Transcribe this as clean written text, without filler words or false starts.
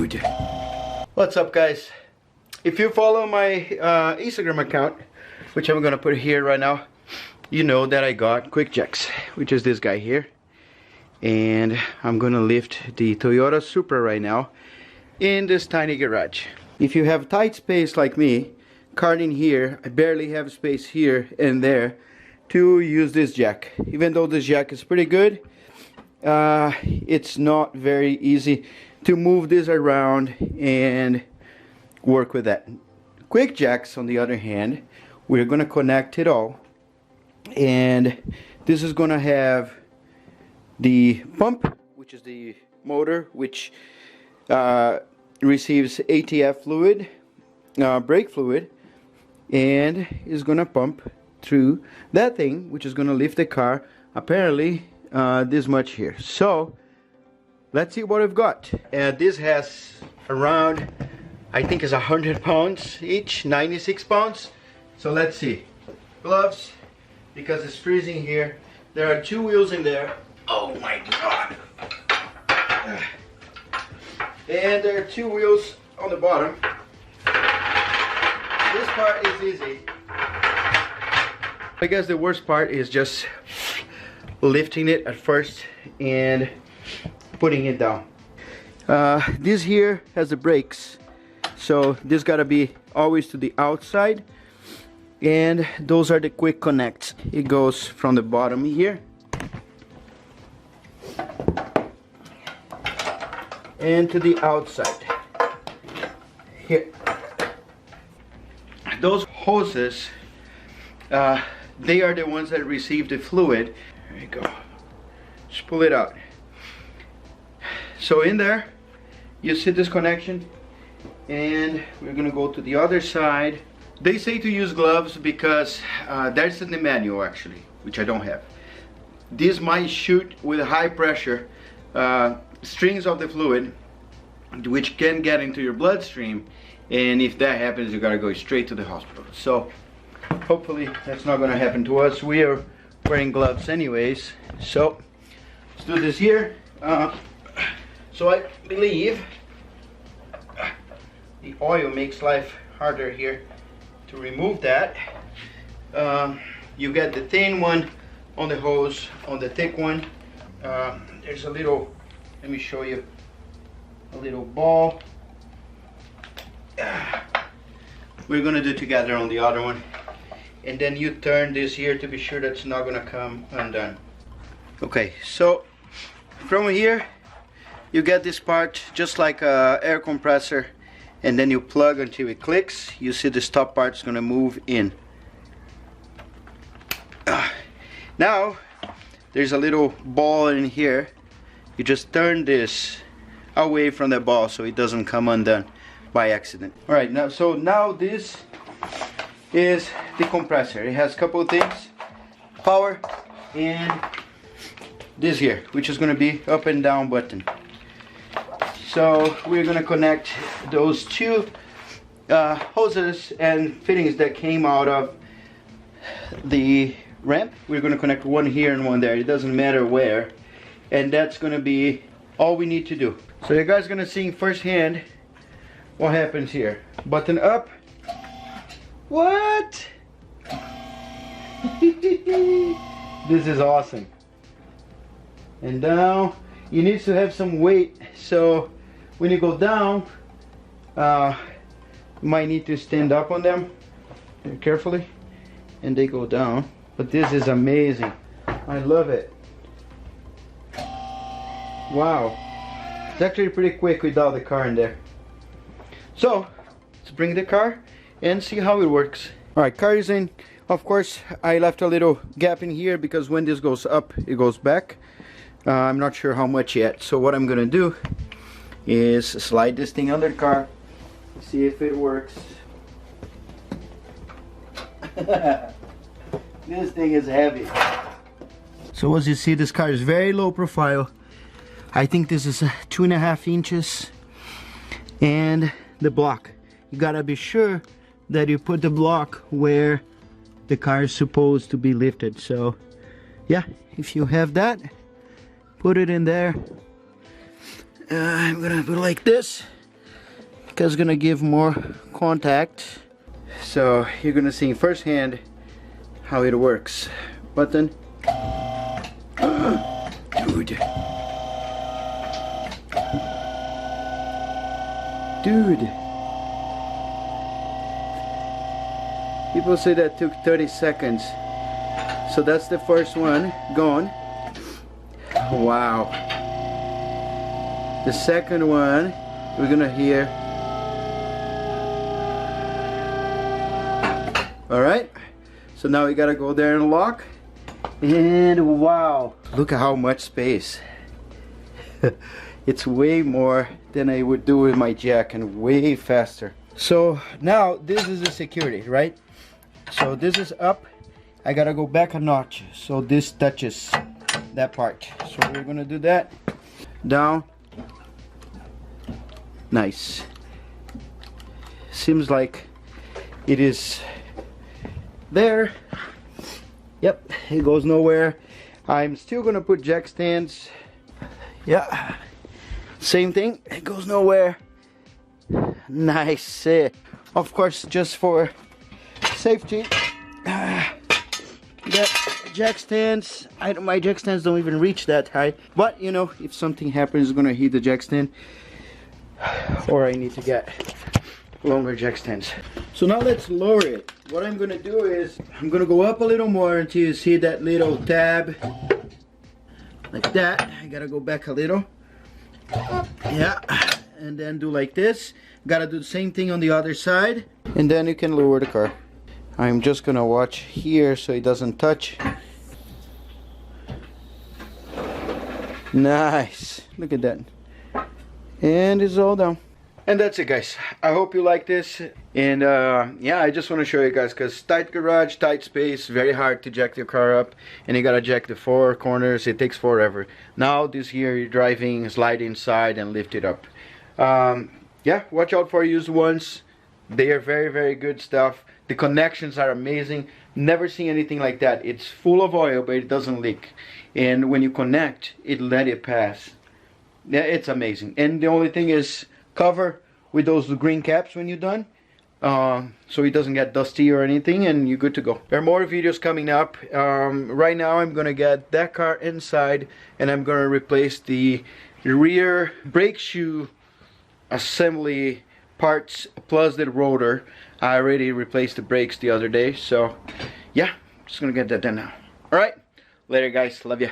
good. What's up, guys? If you follow my Instagram account, which I'm gonna put here right now, you know that I got QuickJacks, which is this guy here. And I'm gonna lift the Toyota Supra right now in this tiny garage. If you have tight space like me, cart in here, I barely have space here and there to use this jack. Even though this jack is pretty good, it's not very easy to move this around and work with that. QuickJacks, on the other hand, we're gonna connect it all, and this is gonna have the pump, which is the motor, which receives ATF fluid, brake fluid, and is gonna pump through that thing, which is gonna lift the car apparently this much here. So let's see what we've got. This has around, I think it's 100 pounds each, 96 pounds. So let's see. Gloves, because it's freezing here. There are 2 wheels in there. Oh my god. And there are 2 wheels on the bottom. This part is easy. I guess the worst part is just lifting it at first and putting it down. This here has the brakes, so this gotta be always to the outside, and those are the quick connects. It goes from the bottom here and to the outside here. Those hoses, they are the ones that receive the fluid. There you go. Just pull it out. So in there you see this connection, and we're gonna go to the other side. They say to use gloves because that's in the manual actually, which I don't have. This might shoot with high pressure strings of the fluid, which can get into your bloodstream, and if that happens, you gotta go straight to the hospital. So hopefully that's not gonna happen to us. We are wearing gloves anyways. So let's do this here. So I believe the oil makes life harder here to remove that. You get the thin one on the hose, on the thick one. There's a little, let me show you, a little ball. We're gonna do together on the other one, and then you turn this here to be sure that's not gonna come undone. Okay, so from here you get this part just like a air compressor, and then you plug until it clicks. You see this top part's gonna move in. Now there's a little ball in here. You just turn this away from the ball so it doesn't come undone by accident. All right, now this is the compressor. It has a couple of things: power and this here, which is going to be up and down button. So we're going to connect those 2 hoses and fittings that came out of the ramp. We're going to connect one here and one there. It doesn't matter where, and that's going to be all we need to do. So you guys are going to see firsthand what happens here. Button up. What? This is awesome. And down. You need to have some weight, so when you go down, you might need to stand up on them very carefully, and they go down. But this is amazing. I love it. Wow. It's actually pretty quick without the car in there. So let's bring the car and see how it works. Alright, car is in. Of course, I left a little gap in here because when this goes up, it goes back. I'm not sure how much yet. So what I'm gonna do is slide this thing under the car, see if it works. This thing is heavy. So as you see, this car is very low profile. I think this is 2.5 inches. And the block, you gotta be sure that you put the block where the car is supposed to be lifted. So yeah, if you have that, put it in there. I'm gonna put it like this. because it's gonna give more contact. So you're gonna see firsthand how it works. Button. Dude. Dude. People say that took 30 seconds. So that's the first one gone. Wow. The second one, we're gonna hear. Alright. So now we gotta go there and lock. And wow. Look at how much space. It's way more than I would do with my jack and way faster. So now this is the security, right? So this is up. I gotta go back a notch so this touches that part. So we're gonna do that. Down. Nice. Seems like it is there. Yep, it goes nowhere. I'm still gonna put jack stands. Yeah, same thing, it goes nowhere. Nice. Of course, just for safety, that jack stands, my jack stands don't even reach that high, but you know, if something happens, it's gonna hit the jack stand, or I need to get longer jack stands. So now let's lower it. What I'm gonna do is I'm gonna go up a little more until you see that little tab like that. I gotta go back a little, yeah, and then do like this. Gotta do the same thing on the other side, and then you can lower the car. I'm just gonna watch here so it doesn't touch. Nice, look at that. And it's all down. And that's it, guys. I hope you like this. And yeah, I just want to show you guys, because tight garage, tight space, very hard to jack the car up, and you gotta jack the 4 corners. It takes forever. Now this here, you're driving, slide inside and lift it up. Yeah, watch out for used ones. They are very, very good stuff. The connections are amazing. Never seen anything like that. It's full of oil, but it doesn't leak. And when you connect, it let it pass. Yeah, it's amazing. And the only thing is, cover with those green caps when you're done, so it doesn't get dusty or anything, and you're good to go. There are more videos coming up. Right now I'm gonna get that car inside, and I'm gonna replace the rear brake shoe assembly parts plus the rotor. I already replaced the brakes the other day, so yeah, just gonna get that done now. Alright, later guys, love ya.